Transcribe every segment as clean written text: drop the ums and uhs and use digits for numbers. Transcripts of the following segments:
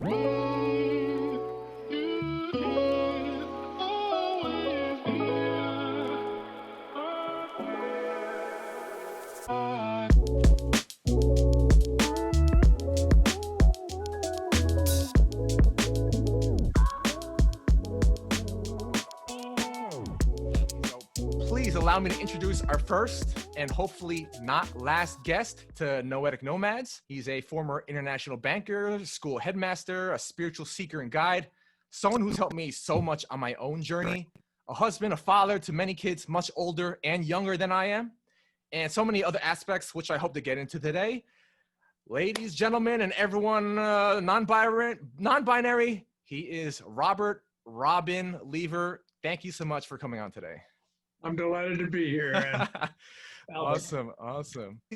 Please allow me to introduce our first and hopefully not last guest to Noetic Nomads. He's a former international banker, school headmaster, a spiritual seeker and guide, someone who's helped me so much on my own journey, a husband, a father to many kids much older and younger than I am, and so many other aspects which I hope to get into today. Ladies, gentlemen, and everyone non-binary, he is Robin Lever. Thank you so much for coming on today. I'm delighted to be here. Awesome.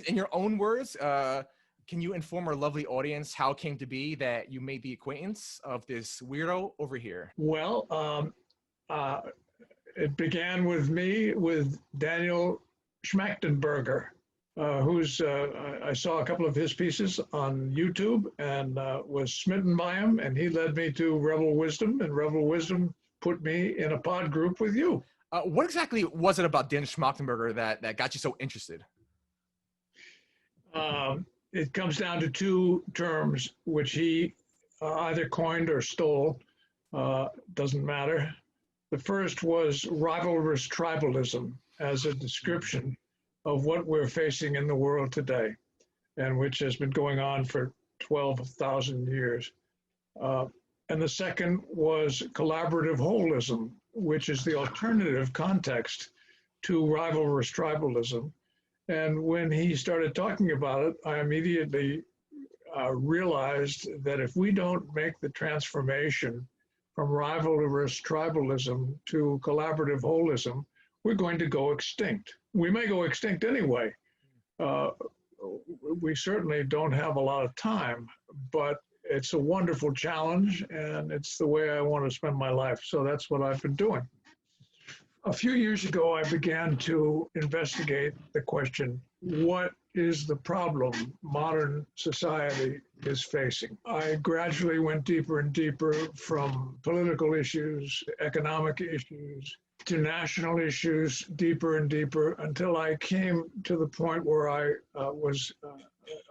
In your own words, can you inform our lovely audience how it came to be that you made the acquaintance of this weirdo over here? Well, it began with me, with Daniel Schmachtenberger, who's, I saw a couple of his pieces on YouTube and was smitten by him, and he led me to Rebel Wisdom, and Rebel Wisdom put me in a pod group with you. What exactly was it about Daniel Schmachtenberger that got you so interested? It comes down to two terms, which he either coined or stole. Doesn't matter. The first was rivalrous tribalism as a description of what we're facing in the world today, and which has been going on for 12,000 years. And the second was collaborative holism, which is the alternative context to rivalrous tribalism. And when he started talking about it, I immediately realized that if we don't make the transformation from rivalrous tribalism to collaborative holism, we're going to go extinct. We may go extinct anyway. We certainly don't have a lot of time, but it's a wonderful challenge, and it's the way I want to spend my life. So that's what I've been doing. A few years ago, I began to investigate the question, what is the problem modern society is facing? I gradually went deeper and deeper from political issues, economic issues, to national issues, deeper and deeper, until I came to the point where I was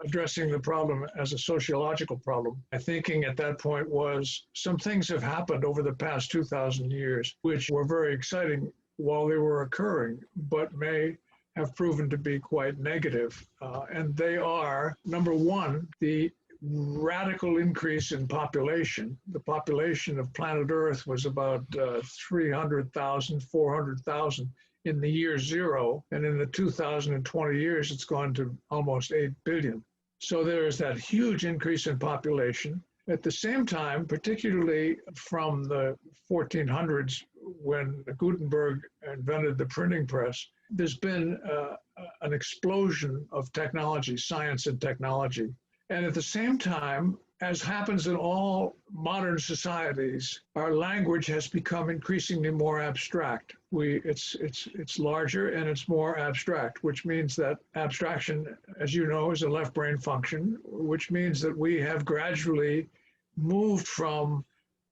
addressing the problem as a sociological problem. My thinking at that point was some things have happened over the past 2,000 years, which were very exciting while they were occurring, but may have proven to be quite negative. And they are, number one, the radical increase in population. The population of planet Earth was about 300,000, 400,000 in the year zero, and in the 2020 years, it's gone to almost 8 billion. So there is that huge increase in population. At the same time, particularly from the 1400s, when Gutenberg invented the printing press, there's been an explosion of technology, science and technology. And at the same time, as happens in all modern societies, our language has become increasingly more abstract. It's larger and it's more abstract, which means that abstraction, as you know, is a left brain function, which means that we have gradually moved from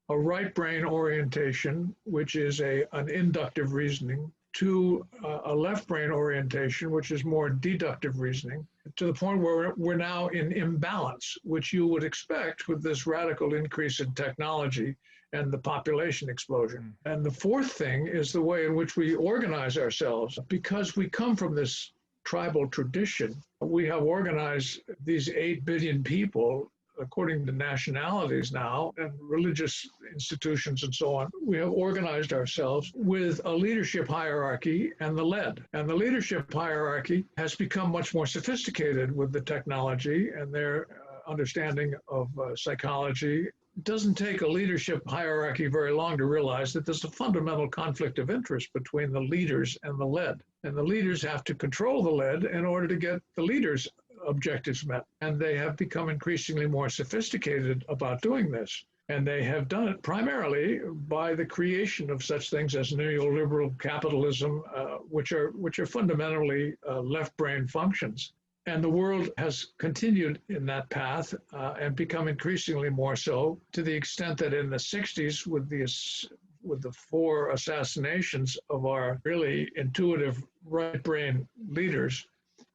a right brain orientation, which is an inductive reasoning, to a left brain orientation, which is more deductive reasoning, to the point where we're now in imbalance, which you would expect with this radical increase in technology and the population explosion. And the fourth thing is the way in which we organize ourselves. Because we come from this tribal tradition, we have organized these 8 billion people according to nationalities now and religious institutions and so on. We have organized ourselves with a leadership hierarchy and the led. And the leadership hierarchy has become much more sophisticated with the technology and their understanding of psychology. It doesn't take a leadership hierarchy very long to realize that there's a fundamental conflict of interest between the leaders and the led. And the leaders have to control the led in order to get the leaders' objectives met. And they have become increasingly more sophisticated about doing this. And they have done it primarily by the creation of such things as neoliberal capitalism, which are fundamentally left brain functions. And the world has continued in that path and become increasingly more so, to the extent that in the 60s, with the four assassinations of our really intuitive right brain leaders,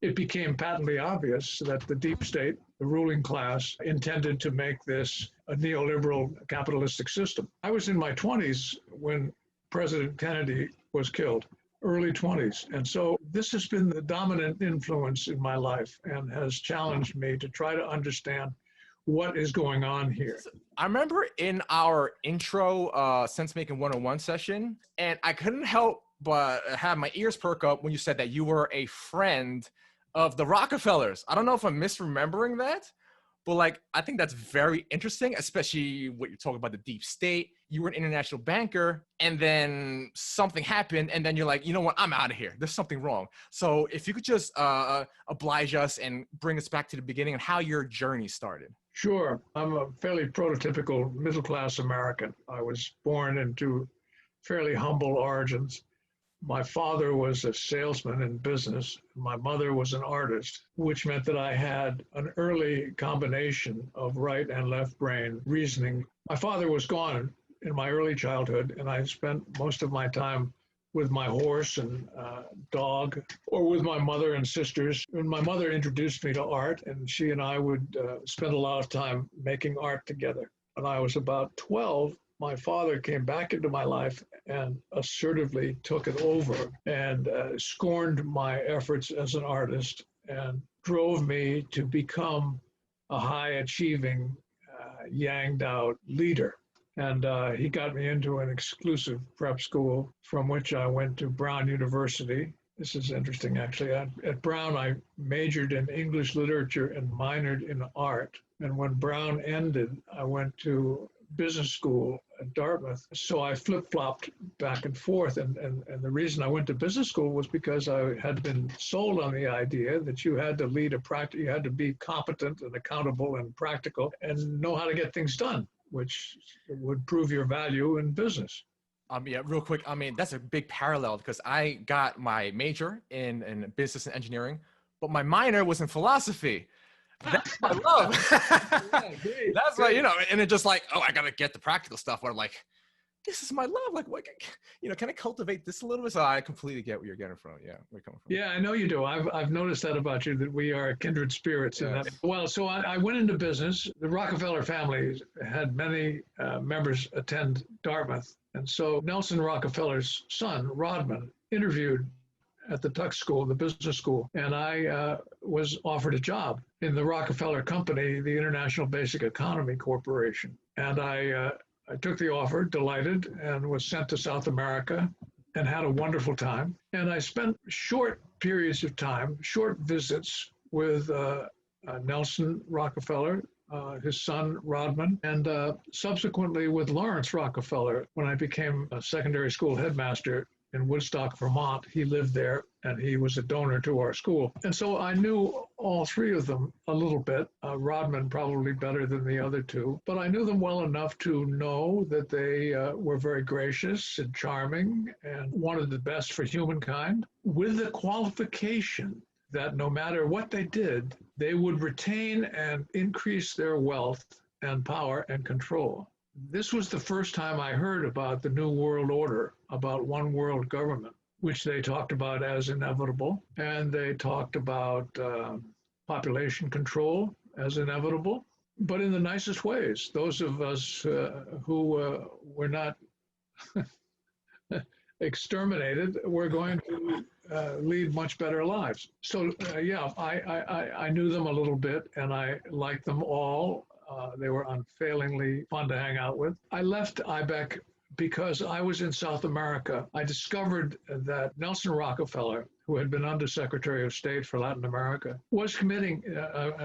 it became patently obvious that the deep state, the ruling class, intended to make this a neoliberal capitalistic system. I was in my 20s when President Kennedy was killed, early 20s. And so this has been the dominant influence in my life and has challenged me to try to understand what is going on here. I remember in our intro Sense Making 101 session, and I couldn't help but have my ears perk up when you said that you were a friend of the Rockefellers. I don't know if I'm misremembering that, but like, I think that's very interesting, especially what you're talking about, the deep state. You were an international banker, and then something happened, and then you're like, you know what, I'm out of here. There's something wrong. So if you could just oblige us and bring us back to the beginning and how your journey started. Sure. I'm a fairly prototypical middle-class American. I was born into fairly humble origins. My father was a salesman in business. My mother was an artist, which meant that I had an early combination of right and left brain reasoning. My father was gone in my early childhood, and I spent most of my time with my horse and dog, or with my mother and sisters. And my mother introduced me to art, and she and I would spend a lot of time making art together. When I was about 12, my father came back into my life and assertively took it over and scorned my efforts as an artist and drove me to become a high-achieving, yanged out leader. And he got me into an exclusive prep school from which I went to Brown University. This is interesting, actually. At Brown, I majored in English literature and minored in art. And when Brown ended, I went to business school at Dartmouth. So I flip-flopped back and forth. And the reason I went to business school was because I had been sold on the idea that you had to lead a practice, you had to be competent and accountable and practical and know how to get things done, which would prove your value in business. Yeah, real quick. I mean, that's a big parallel because I got my major in business and engineering, but my minor was in philosophy. That's my love. Yeah, great, That's why, you know, and it's just like, oh, I got to get the practical stuff where I'm like, this is my love. Like, what, you know, can I cultivate this a little bit? So I completely get where you're getting from. Yeah, where you're coming from. Yeah, I know you do. I've noticed that about you, that we are kindred spirits in that. Well, so I went into business. The Rockefeller family had many members attend Dartmouth. And so Nelson Rockefeller's son, Rodman, interviewed at the Tuck School, the business school, and I was offered a job in the Rockefeller Company, the International Basic Economy Corporation. And I took the offer, delighted, and was sent to South America and had a wonderful time. And I spent short periods of time, short visits with Nelson Rockefeller, his son Rodman, and subsequently with Laurance Rockefeller. When I became a secondary school headmaster in Woodstock, Vermont, he lived there and he was a donor to our school. And so I knew all three of them a little bit, Rodman probably better than the other two, but I knew them well enough to know that they were very gracious and charming and wanted the best for humankind, with the qualification that no matter what they did, they would retain and increase their wealth and power and control. This was the first time I heard about the New World Order, about one world government, which they talked about as inevitable. And they talked about population control as inevitable, but in the nicest ways. Those of us who were not exterminated were going to lead much better lives. So yeah, I knew them a little bit and I liked them all. They were unfailingly fun to hang out with. I left IBEC because I was in South America. I discovered that Nelson Rockefeller, who had been Undersecretary of State for Latin America, was committing,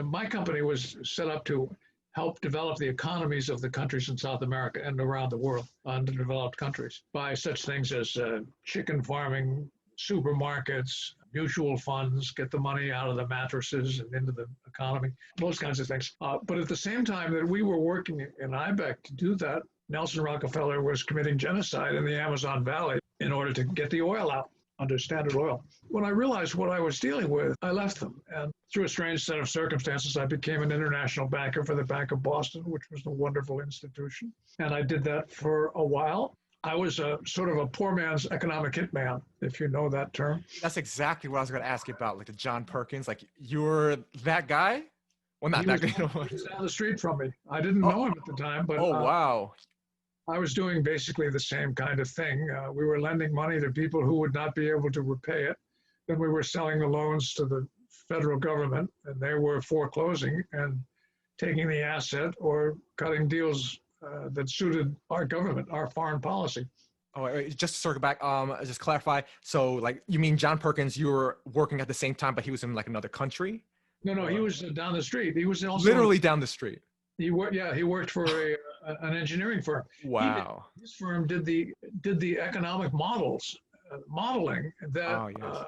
my company was set up to help develop the economies of the countries in South America and around the world, underdeveloped countries, by such things as chicken farming, supermarkets, mutual funds, get the money out of the mattresses and into the economy, those kinds of things. But at the same time that we were working in IBEC to do that, Nelson Rockefeller was committing genocide in the Amazon Valley in order to get the oil out. under Standard Oil. When I realized what I was dealing with, I left them. And through a strange set of circumstances, I became an international banker for the Bank of Boston, which was a wonderful institution. And I did that for a while. I was a sort of a poor man's economic hitman, if you know that term. That's exactly what I was going to ask you about, like the John Perkins. Like, you're that guy? Well, not that guy. He was down the street from me. I didn't know him at the time, but wow. I was doing basically the same kind of thing. We were lending money to people who would not be able to repay it. Then we were selling the loans to the federal government, and they were foreclosing and taking the asset or cutting deals that suited our government, our foreign policy. Oh, wait, just to circle back, just clarify. So, like, you mean John Perkins, you were working at the same time, but he was in like another country? No, he was down the street. He was also literally down the street. He worked for an engineering firm. Wow. His firm did the economic modeling that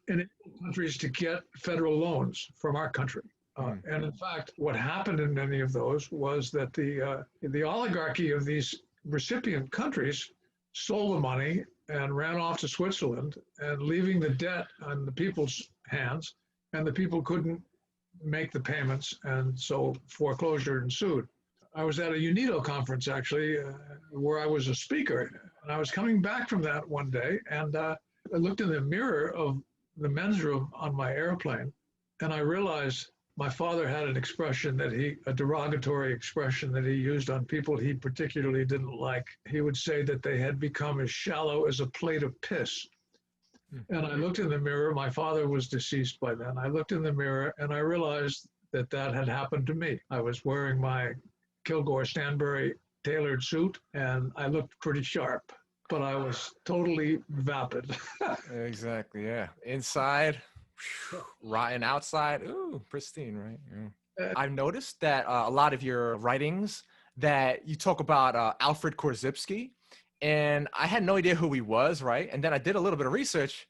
in countries to get federal loans from our country. And in fact, what happened in many of those was that the oligarchy of these recipient countries stole the money and ran off to Switzerland, and leaving the debt on the people's hands, and the people couldn't make the payments, and so foreclosure ensued. I was at a UNIDO conference, actually, where I was a speaker, and I was coming back from that one day, and I looked in the mirror of the men's room on my airplane, and I realized my father had an expression a derogatory expression that he used on people he particularly didn't like. He would say that they had become as shallow as a plate of piss. And I looked in the mirror. My father was deceased by then. I looked in the mirror and I realized that had happened to me. I was wearing my Kilgore Stanbury tailored suit and I looked pretty sharp, but I was totally vapid. Exactly, yeah. Inside, rotten. Outside, ooh, pristine, right? Yeah. I've noticed that a lot of your writings that you talk about Alfred Korzybski. And I had no idea who he was, right? And then I did a little bit of research.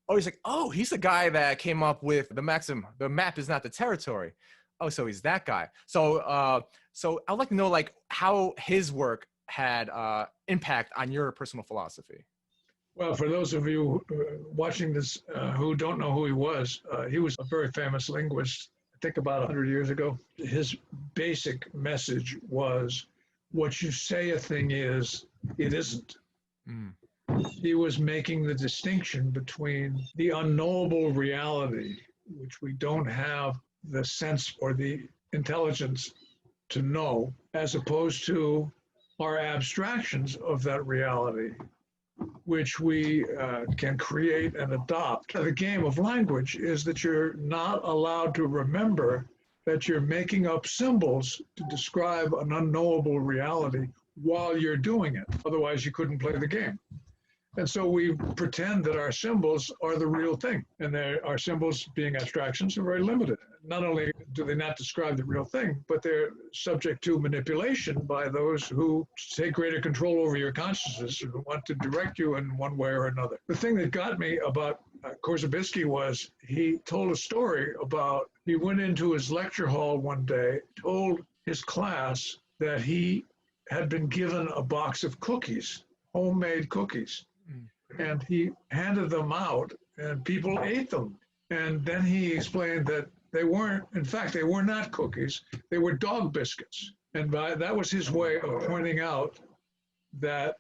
Oh, he's like, oh, he's the guy that came up with the maxim, the map is not the territory. Oh, so he's that guy. So so I'd like to know, like, how his work had impact on your personal philosophy. Well, for those of you watching this who don't know who he was a very famous linguist, I think about 100 years ago. His basic message was, what you say a thing is, it isn't. He was making the distinction between the unknowable reality, which we don't have the sense or the intelligence to know, as opposed to our abstractions of that reality, which we can create and adopt. The game of language is that you're not allowed to remember that you're making up symbols to describe an unknowable reality while you're doing it. Otherwise, you couldn't play the game. And so we pretend that our symbols are the real thing. And our symbols, being abstractions, are very limited. Not only do they not describe the real thing, but they're subject to manipulation by those who take greater control over your consciousness and want to direct you in one way or another. The thing that got me about Korzybski was he told a story about, he went into his lecture hall one day, told his class that he had been given a box of cookies, homemade cookies. And he handed them out and people ate them. And then he explained that they weren't, in fact, they were not cookies, they were dog biscuits. And that was his way of pointing out that,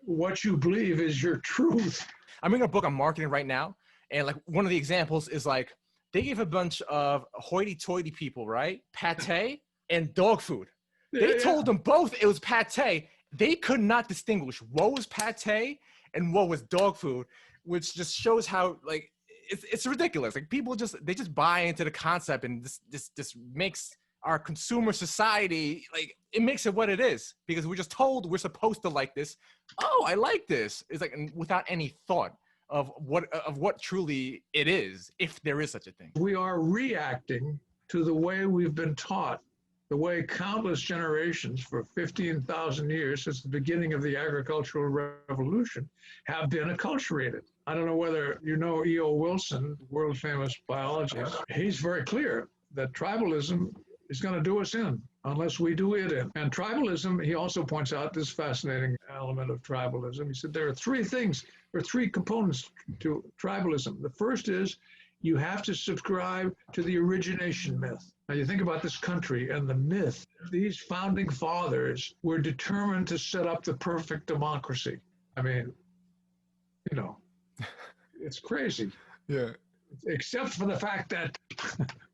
what you believe is your truth. I'm reading a book on marketing right now. And like one of the examples is like, they gave a bunch of hoity-toity people, right? Pate and dog food. They told them both it was pate. They could not distinguish what was pate and what was dog food, which just shows how, like, it's ridiculous. Like, people they just buy into the concept, and this makes our consumer society, like, it makes it what it is, because we're just told we're supposed to like this. Oh, I like this. It's like, without any thought of what truly it is, if there is such a thing. We are reacting to the way we've been taught, the way countless generations for 15,000 years since the beginning of the agricultural revolution have been acculturated. I don't know whether you know E.O. Wilson, world famous biologist. He's very clear that tribalism is going to do us in unless we do it in. And tribalism, he also points out, this is fascinating, element of tribalism. He said there are three things, or three components to tribalism. The first is you have to subscribe to the origination myth. Now you think about this country and the myth. These founding fathers were determined to set up the perfect democracy. I mean, you know, it's crazy. Yeah. Except for the fact that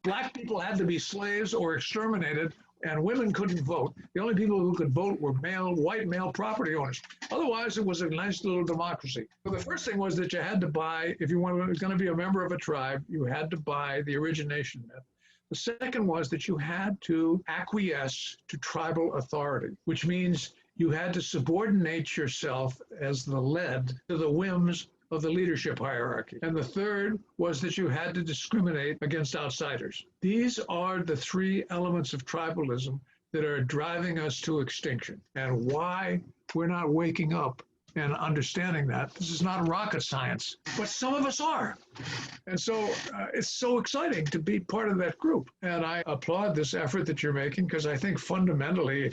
black people had to be slaves or exterminated, and women couldn't vote. The only people who could vote were white male property owners. Otherwise, it was a nice little democracy. So the first thing was that you had to buy, if you were going to be a member of a tribe, you had to buy the origination myth. The second was that you had to acquiesce to tribal authority, which means you had to subordinate yourself as the lead to the whims of the leadership hierarchy. And the third was that you had to discriminate against outsiders. These are the three elements of tribalism that are driving us to extinction. And why we're not waking up and understanding that. This is not rocket science, but some of us are. And so it's so exciting to be part of that group. And I applaud this effort that you're making, because I think fundamentally,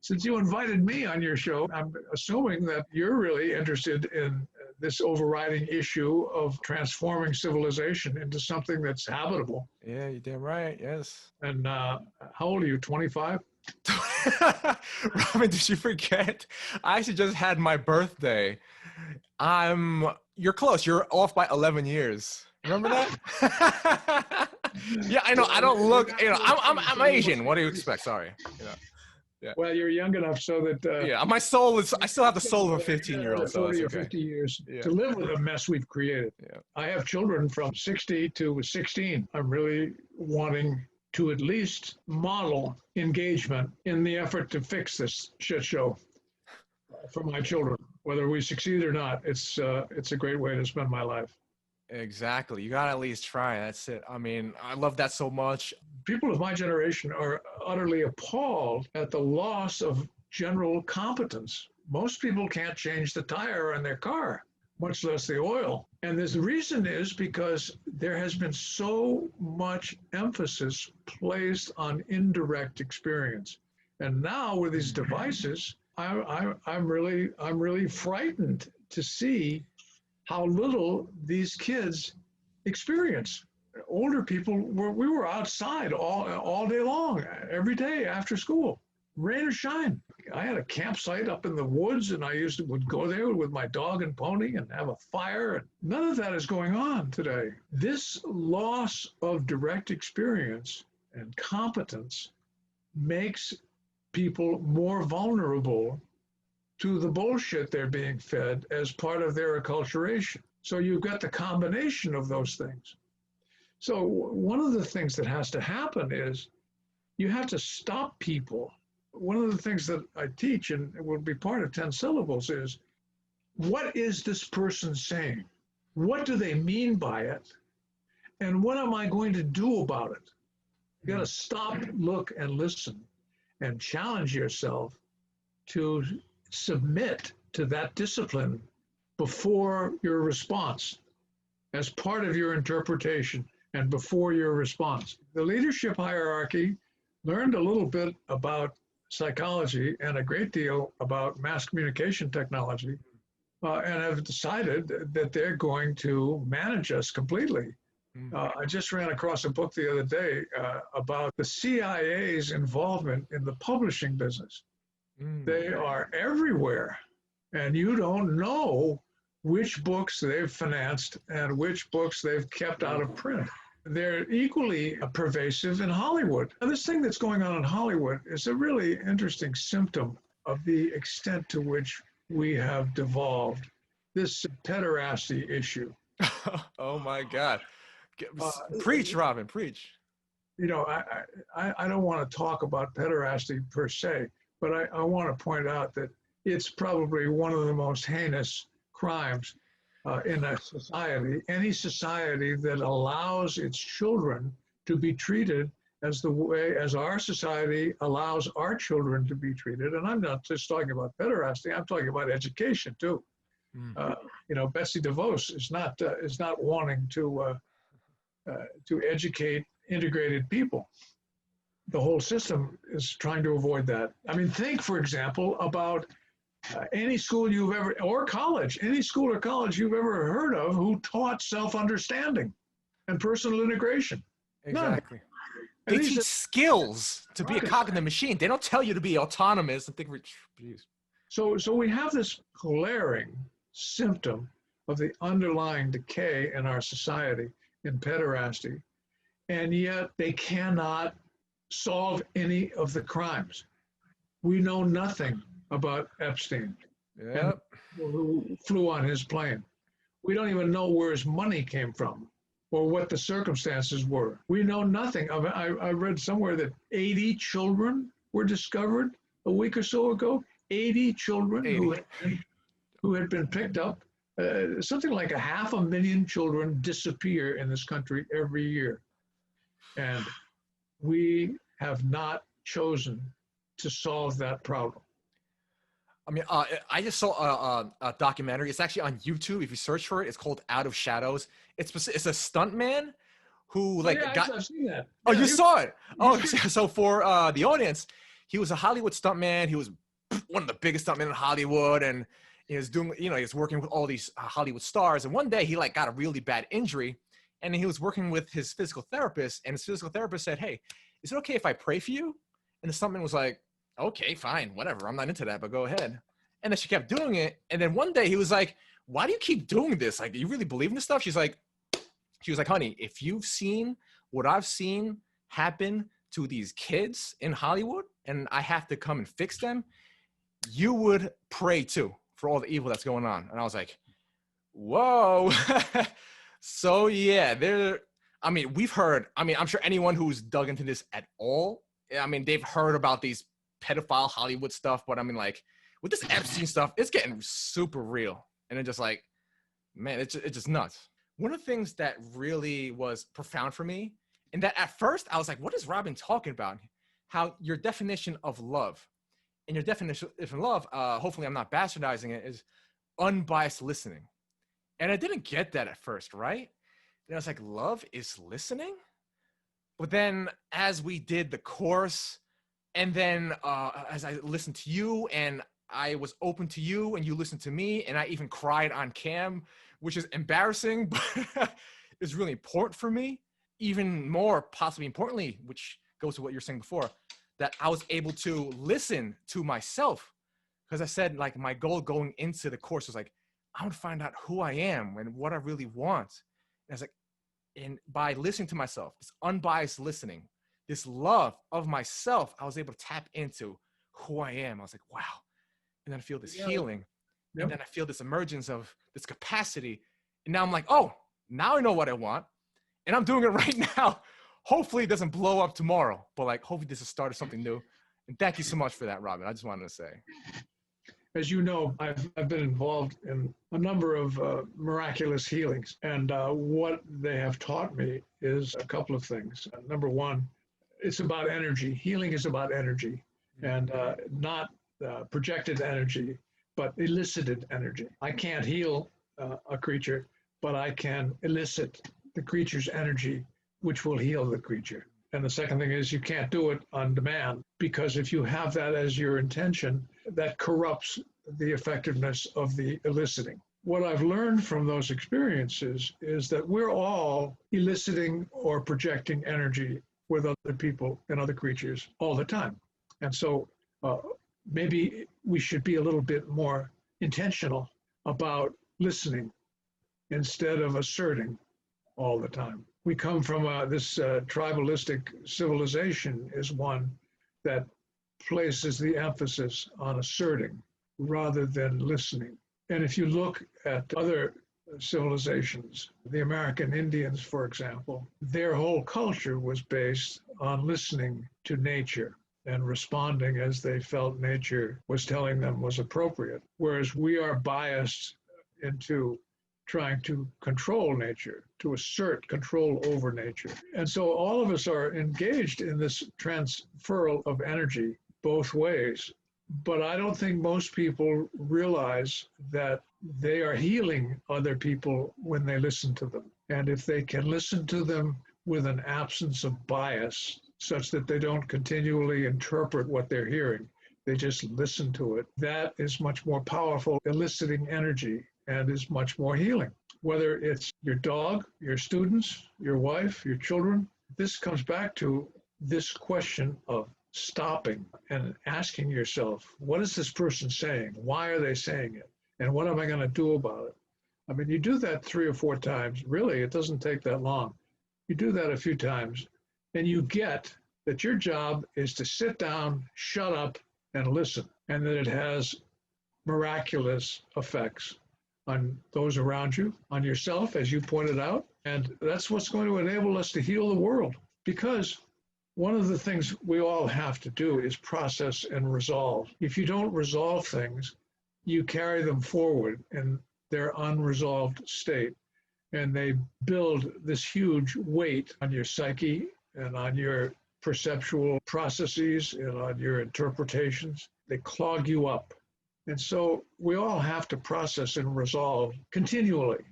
since you invited me on your show, I'm assuming that you're really interested in this overriding issue of transforming civilization into something that's habitable. Yeah, you're damn right. Yes. And how old are you, 25? Robin, did you forget? I actually just had my birthday. You're close. You're off by 11 years. Remember that? Yeah, I know. I don't look, I'm Asian. What do you expect? Sorry. Yeah. Well, you're young enough so that... yeah, my soul is... I still have the soul of a 15-year-old. 40 or 50 years to live with the mess we've created. Yeah. I have children from 60 to 16. I'm really wanting to at least model engagement in the effort to fix this shit show for my children. Whether we succeed or not, it's a great way to spend my life. Exactly. You gotta at least try. That's it. I mean, I love that so much. People of my generation are utterly appalled at the loss of general competence. Most people can't change the tire on their car, much less the oil. And the reason is because there has been so much emphasis placed on indirect experience. And now with these devices, I'm really frightened to see how little these kids experience. Older people, we were outside all day long, every day after school, rain or shine. I had a campsite up in the woods, and would go there with my dog and pony and have a fire. And none of that is going on today. This loss of direct experience and competence makes people more vulnerable to the bullshit they're being fed as part of their acculturation. So you've got the combination of those things. So one of the things that has to happen is you have to stop people. One of the things that I teach, and it will be part of 10 syllables, is what is this person saying? What do they mean by it? And what am I going to do about it? You got to stop, look, and listen, and challenge yourself to submit to that discipline before your response, as part of your interpretation and before your response. The leadership hierarchy learned a little bit about psychology and a great deal about mass communication technology, and have decided that they're going to manage us completely. I just ran across a book the other day about the CIA's involvement in the publishing business. They are everywhere, and you don't know which books they've financed and which books they've kept out of print. They're equally pervasive in Hollywood. Now, this thing that's going on in Hollywood is a really interesting symptom of the extent to which we have devolved. This pederasty issue. Oh my God. Preach, Robin, preach. You know, I don't want to talk about pederasty per se, but I want to point out that it's probably one of the most heinous crimes in a society, any society that allows its children to be treated as the way as our society allows our children to be treated. And I'm not just talking about pederasty, I'm talking about education too. You know, Betsy DeVos is not wanting to educate integrated people. the whole system is trying to avoid that. I mean, think, for example, about any school you've ever, or college, any school or college you've ever heard of who taught self-understanding and personal integration. None. Exactly. They teach skills to be a Right. cog in the machine. They don't tell you to be autonomous and think. So we have this glaring symptom of the underlying decay in our society in pederasty, and yet they cannot solve any of the crimes. We know nothing about Epstein and Yep. who flew on his plane. We don't even know where his money came from or what the circumstances were. We know nothing of it. I read somewhere that 80 children were discovered a week or so ago. 80 children 80. who had been picked up. Something like 500,000 children disappear in this country every year. And we have not chosen to solve that problem. I mean, I just saw a documentary. It's actually on YouTube. If you search for it, it's called Out of Shadows. It's a stuntman who I've seen that. Oh, Yeah, you saw it. Oh, so for the audience, he was a Hollywood stuntman. He was one of the biggest stuntmen in Hollywood, and he was doing, he was working with all these Hollywood stars. And one day he got a really bad injury, and he was working with his physical therapist. And his physical therapist said, "Hey, is it okay if I pray for you?" And the stuntman was like, "Okay, fine, whatever. I'm not into that, but go ahead." And then she kept doing it. And then one day he was like, "Why do you keep doing this? Like, do you really believe in this stuff?" She was like, "Honey, if you've seen what I've seen happen to these kids in Hollywood, and I have to come and fix them, you would pray too for all the evil that's going on." And I was like, whoa. So yeah, we've heard, I'm sure anyone who's dug into this at all, they've heard about these pedophile Hollywood stuff, but with this Epstein stuff, it's getting super real. And it's just like, man, it's just nuts. One of the things that really was profound for me, and that at first I was like, what is Rodman talking about? How your definition of love, and your definition of love, hopefully I'm not bastardizing it, is unbiased listening. And I didn't get that at first, right? And I was like, love is listening? But then as we did the course, and then as I listened to you, and I was open to you, and you listened to me, and I even cried on cam, which is embarrassing, but it's really important for me. Even more, possibly importantly, which goes to what you're saying before, that I was able to listen to myself. Because I said, my goal going into the course was I want to find out who I am and what I really want. And I was and by listening to myself, this unbiased listening, this love of myself, I was able to tap into who I am. I was like, wow. And then I feel this healing. Yep. And then I feel this emergence of this capacity. And now I'm like, oh, now I know what I want. And I'm doing it right now. Hopefully it doesn't blow up tomorrow, but hopefully this is the start of something new. And thank you so much for that, Rodman. I just wanted to say. As you know, I've been involved in a number of miraculous healings. And what they have taught me is a couple of things. Number one, it's about energy. Healing is about energy, and not projected energy, but elicited energy. I can't heal a creature, but I can elicit the creature's energy, which will heal the creature. And the second thing is you can't do it on demand, because if you have that as your intention, that corrupts the effectiveness of the eliciting. What I've learned from those experiences is that we're all eliciting or projecting energy with other people and other creatures all the time. And so maybe we should be a little bit more intentional about listening instead of asserting all the time. We come from this tribalistic civilization is one that places the emphasis on asserting rather than listening. And if you look at other civilizations, the American Indians, for example, their whole culture was based on listening to nature and responding as they felt nature was telling them was appropriate. Whereas we are biased into trying to control nature, to assert control over nature. And so all of us are engaged in this transferal of energy both ways. But I don't think most people realize that they are healing other people when they listen to them. And if they can listen to them with an absence of bias, such that they don't continually interpret what they're hearing. They just listen to it. That is much more powerful, eliciting energy, and is much more healing. Whether it's your dog, your students, your wife, your children, this comes back to this question of stopping and asking yourself, what is this person saying? Why are they saying it? And what am I going to do about it? I mean, you do that 3 or 4 times. Really, it doesn't take that long. You do that a few times, and you get that your job is to sit down, shut up, and listen, and that it has miraculous effects on those around you, on yourself, as you pointed out. And that's what's going to enable us to heal the world. Because one of the things we all have to do is process and resolve. If you don't resolve things, you carry them forward in their unresolved state. And they build this huge weight on your psyche and on your perceptual processes and on your interpretations. They clog you up. And so we all have to process and resolve continually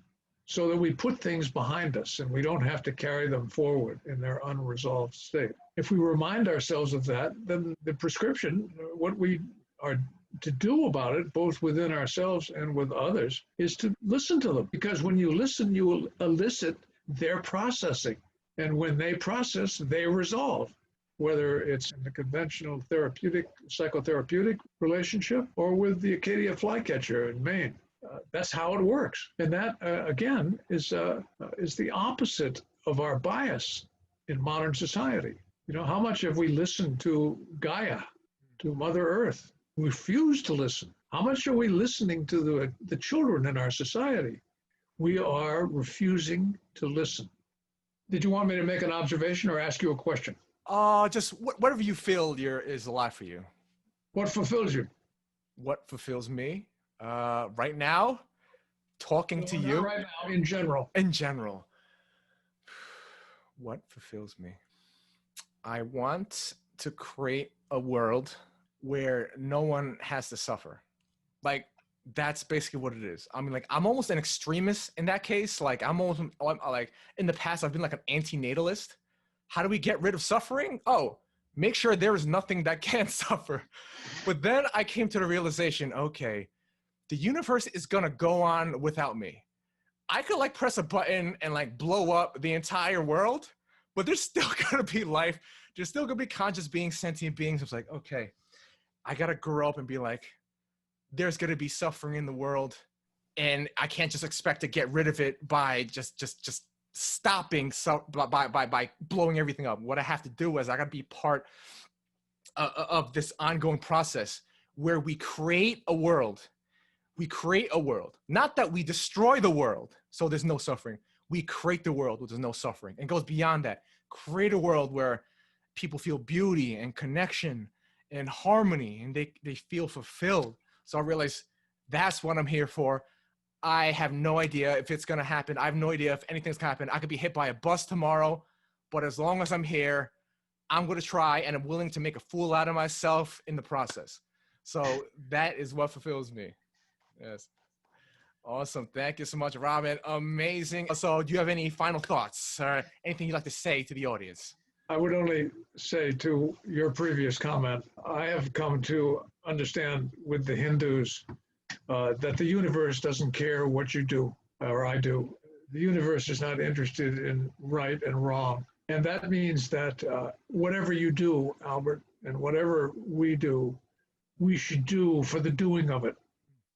so that we put things behind us and we don't have to carry them forward in their unresolved state. If we remind ourselves of that, then the prescription, what we are to do about it, both within ourselves and with others, is to listen to them. Because when you listen, you will elicit their processing. And when they process, they resolve. Whether it's in the conventional therapeutic, psychotherapeutic relationship or with the Acadia flycatcher in Maine. That's how it works. And that, again, is the opposite of our bias in modern society. You know, how much have we listened to Gaia, to Mother Earth? We refuse to listen. How much are we listening to the children in our society? We are refusing to listen. Did you want me to make an observation or ask you a question? Just whatever you feel is alive for you. What fulfills you? What fulfills me? Right now, talking to you. Right now, in general. In general. What fulfills me? I want to create a world where no one has to suffer. Like, that's basically what it is. I mean, like, I'm almost an extremist in that case. Like, I'm like, in the past, I've been like an anti-natalist. How do we get rid of suffering? Oh, make sure there is nothing that can't suffer. But then I came to the realization, okay, the universe is gonna go on without me. I could like press a button and like blow up the entire world, but there's still gonna be life. There's still gonna be conscious beings, sentient beings. It's like, okay, I gotta grow up and be like, there's gonna be suffering in the world, and I can't just expect to get rid of it by just stopping by blowing everything up. What I have to do is I gotta be part of this ongoing process where we create a world. We create a world, not that we destroy the world so there's no suffering. We create the world where there's no suffering. And it goes beyond that. Create a world where people feel beauty and connection and harmony, and they feel fulfilled. So I realized that's what I'm here for. I have no idea if it's gonna happen. I have no idea if anything's gonna happen. I could be hit by a bus tomorrow, but as long as I'm here, I'm gonna try, and I'm willing to make a fool out of myself in the process. So that is what fulfills me. Yes. Awesome. Thank you so much, Rodman. Amazing. So do you have any final thoughts or anything you'd like to say to the audience? I would only say to your previous comment, I have come to understand with the Hindus that the universe doesn't care what you do or I do. The universe is not interested in right and wrong. And that means that whatever you do, Albert, and whatever we do, we should do for the doing of it.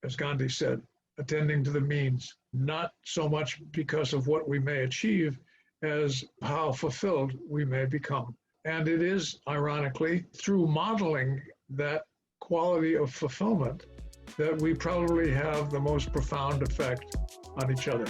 As Gandhi said, attending to the means, not so much because of what we may achieve as how fulfilled we may become. And it is, ironically, through modeling that quality of fulfillment that we probably have the most profound effect on each other.